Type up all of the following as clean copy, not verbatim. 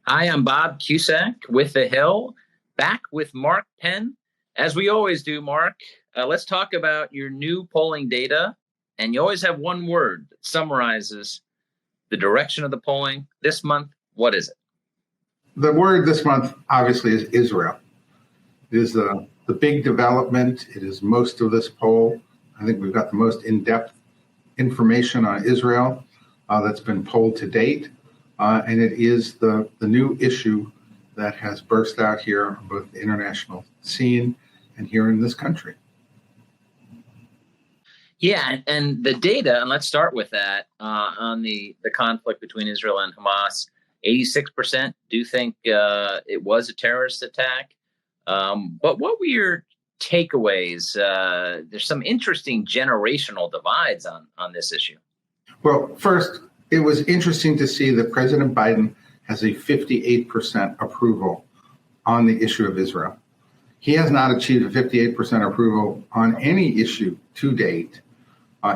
Hi, I'm Bob Cusack with The Hill, back with Mark Penn. As we always do, Mark, let's talk about your new polling data. And you always have one word that summarizes the direction of the polling this month. What is it? The word this month, obviously, is Israel. It is the big development. It is most of this poll. I think we've got the most in-depth information on Israel that's been polled to date. And it is the new issue that has burst out here on both the international scene and here in this country. Yeah, and the data, and let's start with that, on the conflict between Israel and Hamas. 86% do think it was a terrorist attack. But what were your takeaways? There's some interesting generational divides on this issue. Well, first, it was interesting to see that President Biden has a 58% approval on the issue of Israel. He has not achieved a 58% approval on any issue to date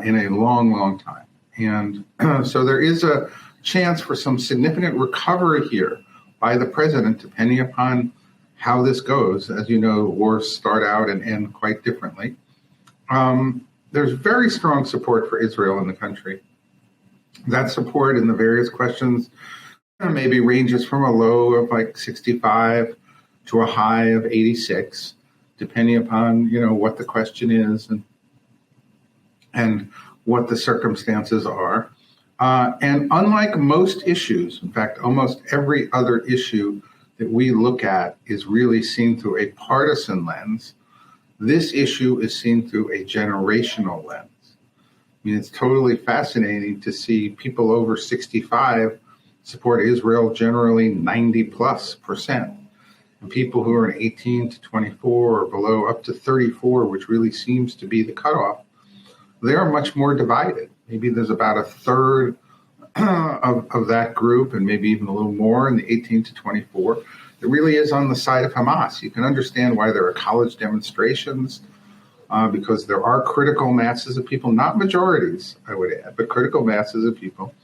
in a long, long time. And so there is a chance for some significant recovery here by the president, depending upon how this goes. As you know, wars start out and end quite differently. There's very strong support for Israel in the country. That support in the various questions maybe ranges from a low of like 65 to a high of 86, depending upon, what the question is and what the circumstances are. And unlike most issues, in fact, almost every other issue that we look at is really seen through a partisan lens. This issue is seen through a generational lens. I mean, it's totally fascinating to see people over 65 support Israel generally 90+%. And people who are in 18 to 24 or below up to 34, which really seems to be the cutoff, they are much more divided. Maybe there's about a third of that group, and maybe even a little more in the 18 to 24, that really is on the side of Hamas. You can understand why there are college demonstrations, because there are critical masses of people, not majorities, I would add, but critical masses of people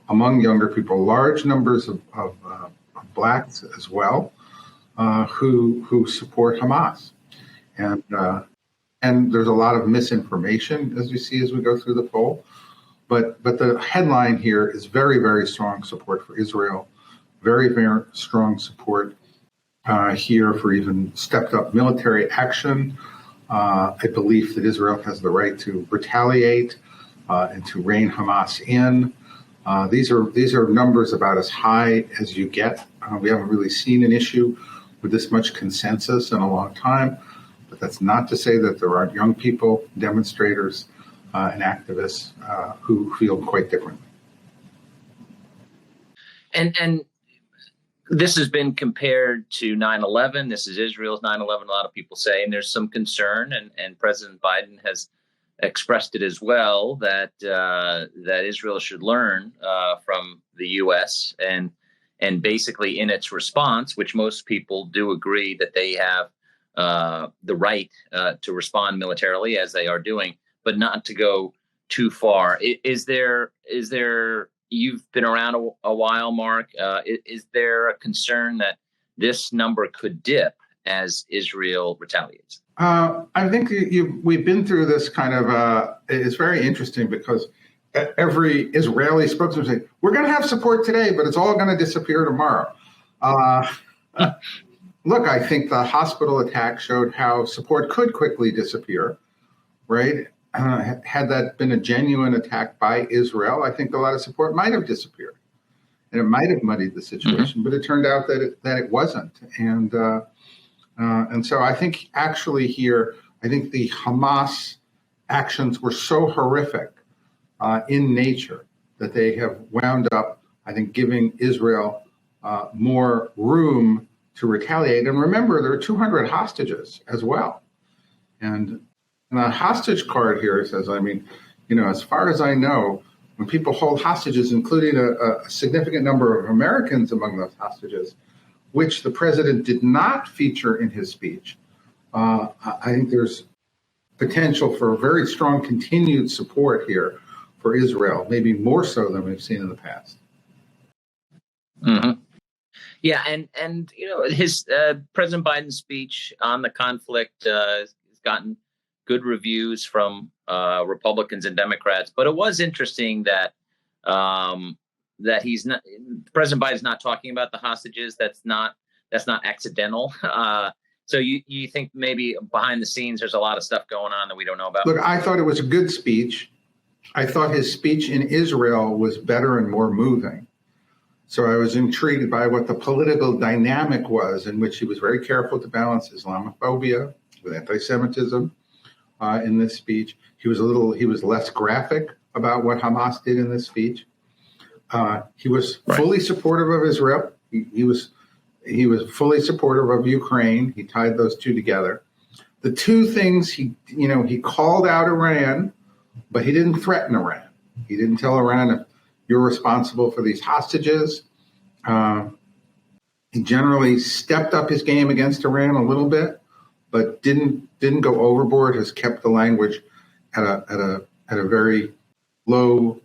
among younger people, large numbers of blacks as well, who support Hamas. And there's a lot of misinformation, as we see as we go through the poll. But the headline here is very, very strong support for Israel, very, very strong support here for even stepped up military action, a belief that Israel has the right to retaliate and to rein Hamas in. These are numbers about as high as you get. We haven't really seen an issue with this much consensus in a long time, but that's not to say that there aren't young people, demonstrators, and activists who feel quite differently. And this has been compared to 9/11. This is Israel's 9/11, a lot of people say, and there's some concern, and President Biden has expressed it as well, that Israel should learn from the U.S. and basically in its response, which most people do agree that they have the right to respond militarily, as they are doing, but not to go too far. Is there you've been around a while, Mark. Is there a concern that this number could dip as Israel retaliates? I think we've been through this kind of, it's very interesting because every Israeli spokesman say, we're going to have support today, but it's all going to disappear tomorrow. Look, I think the hospital attack showed how support could quickly disappear, right? Had that been a genuine attack by Israel, I think a lot of support might have disappeared, and it might have muddied the situation. But it turned out that it wasn't, and so I think actually here, I think the Hamas actions were so horrific in nature that they have wound up, I think, giving Israel more room to retaliate. And remember, there are 200 hostages as well, and the hostage card here says, as far as I know, when people hold hostages, including a significant number of Americans among those hostages, which the president did not feature in his speech, I think there's potential for very strong continued support here for Israel, maybe more so than we've seen in the past. Mm-hmm. Yeah, and his President Biden's speech on the conflict has gotten good reviews from Republicans and Democrats. But it was interesting that that President Biden's not talking about the hostages. That's not accidental. So you think maybe behind the scenes there's a lot of stuff going on that we don't know about? Look, I thought it was a good speech. I thought his speech in Israel was better and more moving. So I was intrigued by what the political dynamic was, in which he was very careful to balance Islamophobia with anti-Semitism in this speech. He was less graphic about what Hamas did in this speech. He was fully supportive of Israel. He was fully supportive of Ukraine. He tied those two together. The two things he called out Iran, but he didn't threaten Iran. He didn't tell Iran, if you're responsible for these hostages. He generally stepped up his game against Iran a little bit, but didn't go overboard. Has kept the language at a very low,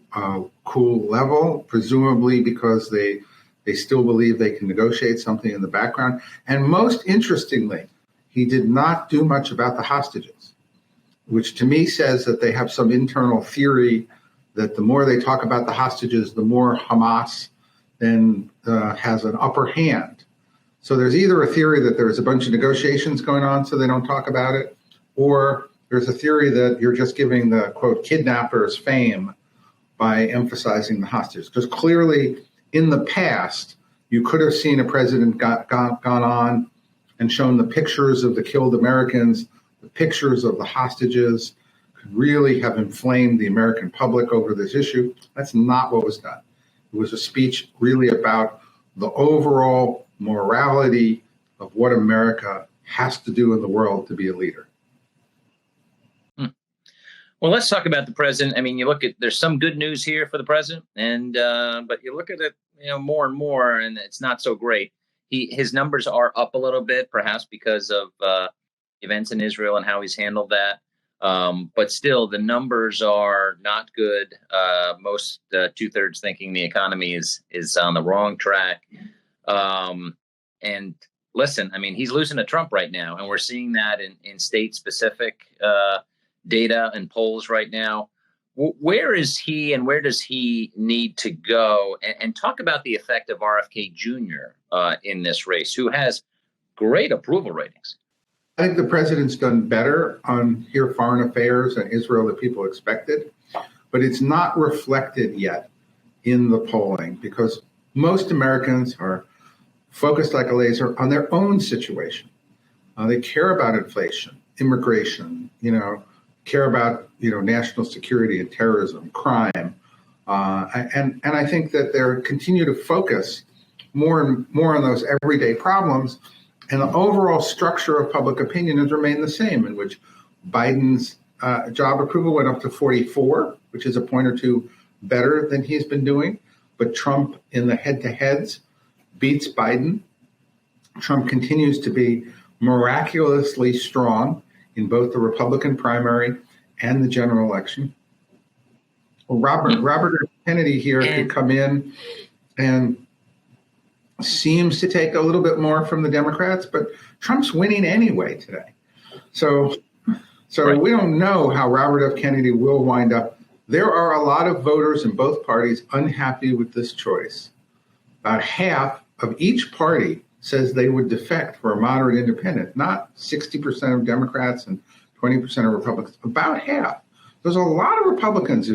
cool level, presumably because they still believe they can negotiate something in the background. And most interestingly, he did not do much about the hostages, which to me says that they have some internal theory that the more they talk about the hostages, the more Hamas then has an upper hand. So there's either a theory that there's a bunch of negotiations going on so they don't talk about it, or there's a theory that you're just giving the, quote, kidnappers fame by emphasizing the hostages. Because clearly in the past, you could have seen a president gone on and shown the pictures of the killed Americans, the pictures of the hostages, really have inflamed the American public over this issue. That's not what was done. It was a speech really about the overall morality of what America has to do in the world to be a leader. Well, let's talk about the president. I mean, there's some good news here for the president, but you look at it, more and more, and it's not so great. His numbers are up a little bit, perhaps because of events in Israel and how he's handled that. But still, the numbers are not good. Most 2/3 thinking the economy is on the wrong track. And listen, I mean, he's losing to Trump right now, and we're seeing that in state-specific data and polls right now. Where is he, and where does he need to go? And talk about the effect of RFK Jr. In this race, who has great approval ratings. I think the president's done better on foreign affairs and Israel than people expected, but it's not reflected yet in the polling because most Americans are focused like a laser on their own situation. They care about inflation, immigration, care about national security and terrorism, crime, and I think that they continue to focus more and more on those everyday problems. And the overall structure of public opinion has remained the same, in which Biden's job approval went up to 44, which is a point or two better than he's been doing. But Trump in the head-to-heads beats Biden. Trump continues to be miraculously strong in both the Republican primary and the general election. Well, Robert F. Kennedy here could come in and seems to take a little bit more from the Democrats, but Trump's winning anyway today. So right. We don't know how Robert F. Kennedy will wind up. There are a lot of voters in both parties unhappy with this choice. About half of each party says they would defect for a moderate independent, not 60% of Democrats and 20% of Republicans, about half. There's a lot of Republicans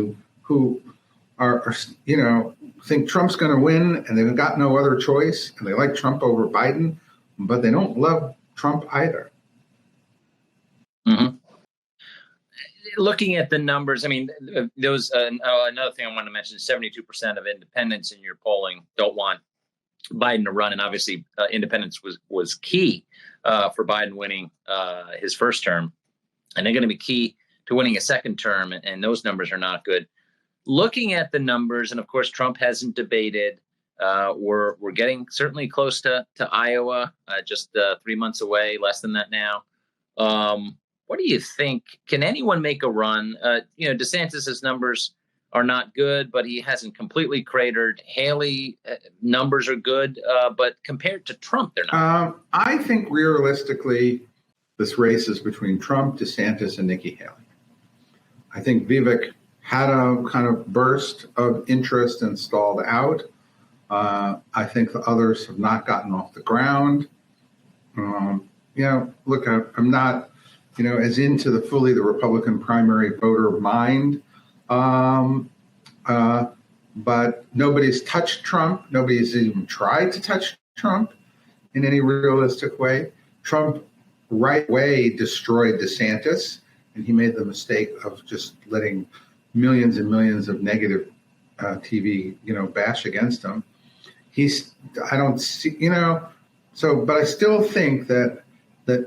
who are think Trump's going to win and they've got no other choice and they like Trump over Biden, but they don't love Trump either. Mm-hmm. Looking at the numbers, I mean, another thing I want to mention is 72% of independents in your polling don't want Biden to run. And obviously independence was key for Biden winning his first term. And they're going to be key to winning a second term. And those numbers are not good. Looking at the numbers, and of course, Trump hasn't debated. We're getting certainly close to Iowa, just 3 months away, less than that now. What do you think? Can anyone make a run? DeSantis's numbers are not good, but he hasn't completely cratered. Haley numbers are good, but compared to Trump, they're not. I think realistically, this race is between Trump, DeSantis, and Nikki Haley. I think Vivek had a kind of burst of interest and stalled out. I think the others have not gotten off the ground. Look, I'm not, as into the Republican primary voter mind. But nobody's touched Trump. Nobody's even tried to touch Trump in any realistic way. Trump right away destroyed DeSantis, and he made the mistake of just letting millions and millions of negative TV, bash against him. I don't see, but I still think that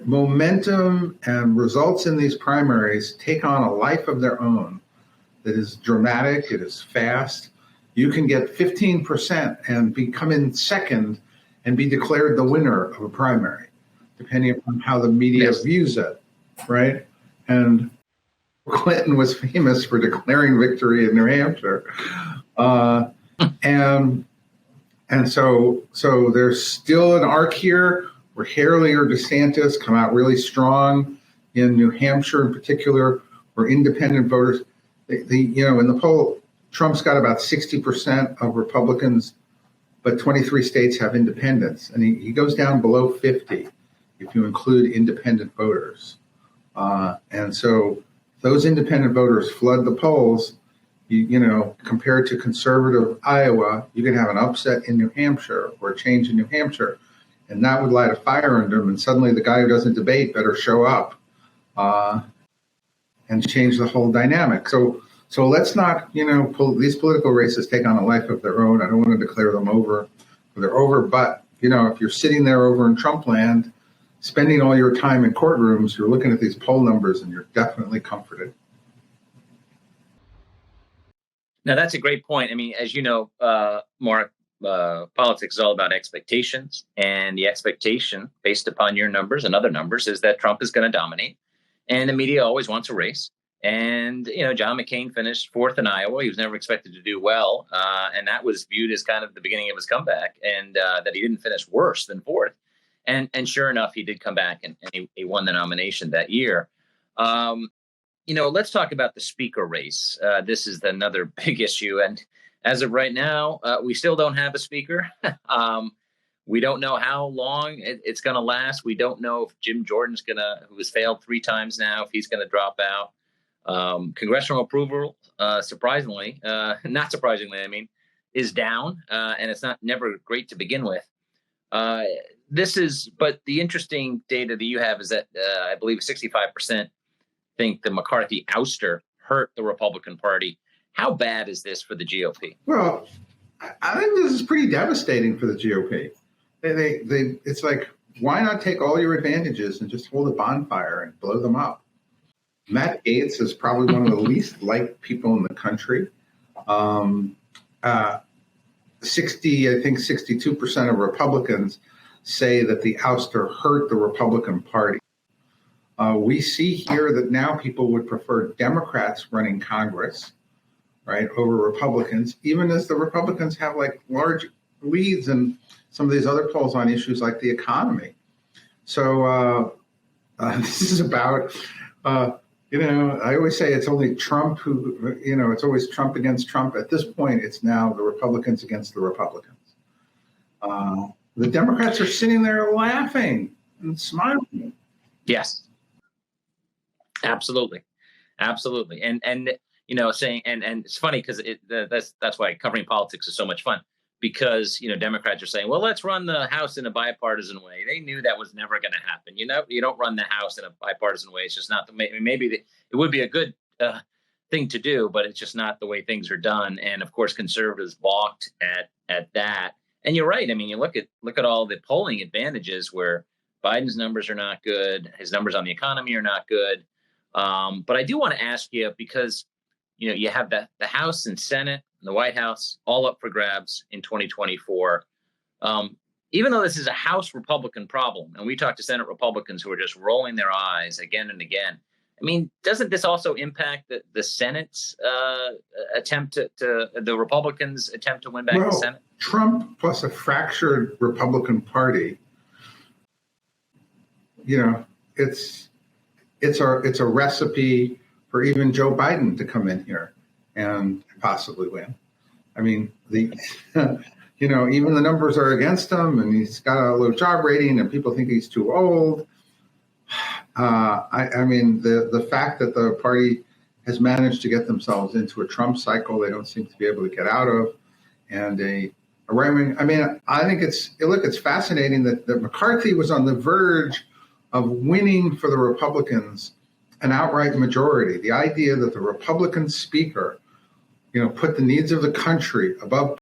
momentum and results in these primaries take on a life of their own that is dramatic, it is fast. You can get 15% and come in second and be declared the winner of a primary, depending upon how the media views it, right? And Clinton was famous for declaring victory in New Hampshire. And so there's still an arc here where Haley or DeSantis come out really strong in New Hampshire in particular, where independent voters, in the poll, Trump's got about 60% of Republicans, but 23 states have independents. And he goes down below 50 if you include independent voters. And so those independent voters flood the polls. Compared to conservative Iowa, you could have an upset in New Hampshire or a change in New Hampshire, and that would light a fire under him. And suddenly the guy who doesn't debate better show up and change the whole dynamic. So let's not, these political races take on a life of their own. I don't want to declare them over. They're over. But, if you're sitting there over in Trump land, spending all your time in courtrooms, you're looking at these poll numbers and you're definitely comforted. Now, that's a great point. I mean, as you know, Mark, politics is all about expectations. And the expectation, based upon your numbers and other numbers, is that Trump is going to dominate. And the media always wants a race. And, John McCain finished fourth in Iowa. He was never expected to do well. And that was viewed as kind of the beginning of his comeback, and that he didn't finish worse than fourth. And sure enough, he did come back and he won the nomination that year. Let's talk about the speaker race. This is another big issue. And as of right now, we still don't have a speaker. We don't know how long it's going to last. We don't know if Jim Jordan's who has failed 3 times now, if he's going to drop out. Congressional approval, not surprisingly, is down, and it's never great to begin with. But the interesting data that you have is that I believe 65% think the McCarthy ouster hurt the Republican Party. How bad is this for the GOP? Well, I think this is pretty devastating for the GOP. It's like, why not take all your advantages and just hold a bonfire and blow them up? Matt Gaetz is probably one of the least liked people in the country. 62% of Republicans say that the ouster hurt the Republican Party. We see here that now people would prefer Democrats running Congress, right, over Republicans, even as the Republicans have large leads in some of these other polls on issues like the economy. So this is about, I always say it's only Trump who, it's always Trump against Trump. At this point, it's now the Republicans against the Republicans. The Democrats are sitting there laughing and smiling. Yes. Absolutely. And saying, and it's funny because that's why covering politics is so much fun, because, Democrats are saying, well, let's run the House in a bipartisan way. They knew that was never going to happen. You don't run the House in a bipartisan way. It's just not maybe it would be a good thing to do, but it's just not the way things are done. And of course, conservatives balked at that. And you're right. I mean, you look at all the polling advantages where Biden's numbers are not good. His numbers on the economy are not good. But I do want to ask you, because, you have the House and Senate and the White House all up for grabs in 2024. Even though this is a House Republican problem, and we talk to Senate Republicans who are just rolling their eyes again and again, I mean, doesn't this also impact the Senate's attempt to the Republicans' attempt to win back the Senate? Trump plus a fractured Republican Party, you know, it's a recipe for even Joe Biden to come in here and possibly win. I mean, you know, even the numbers are against him, and he's got a low job rating, and people think he's too old. I mean, the fact that the party has managed to get themselves into a Trump cycle they don't seem to be able to get out of, and I think it's fascinating that McCarthy was on the verge of winning for the Republicans an outright majority. The idea that the Republican speaker, you know, put the needs of the country above